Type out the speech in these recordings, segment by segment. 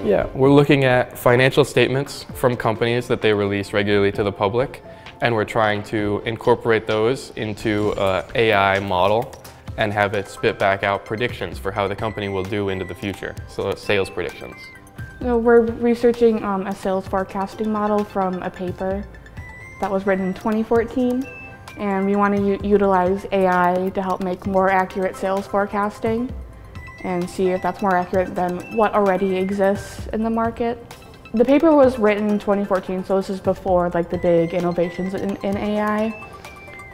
Yeah, we're looking at financial statements from companies that they release regularly to the public, and we're trying to incorporate those into an AI model and have it spit back out predictions for how the company will do into the future, so sales predictions. So we're researching a sales forecasting model from a paper that was written in 2014, and we want to utilize AI to help make more accurate sales forecasting and see if that's more accurate than what already exists in the market. The paper was written in 2014, so this is before like the big innovations in AI.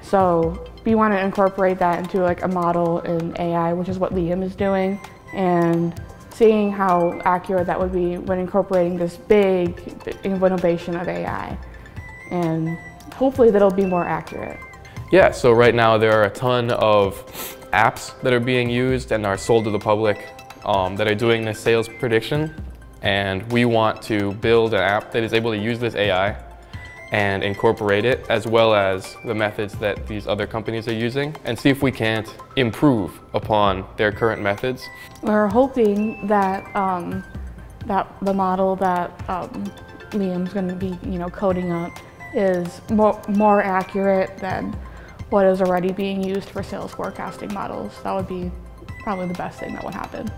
So we want to incorporate that into like a model in AI, which is what Liam is doing, and seeing how accurate that would be when incorporating this big innovation of AI. And hopefully that'll be more accurate. Yeah, so right now there are a ton of apps that are being used and are sold to the public that are doing this sales prediction, and we want to build an app that is able to use this AI and incorporate it as well as the methods that these other companies are using and see if we can't improve upon their current methods. We're hoping that that the model that Liam's going to be coding up is more accurate than what is already being used for sales forecasting models. That would be probably the best thing that would happen.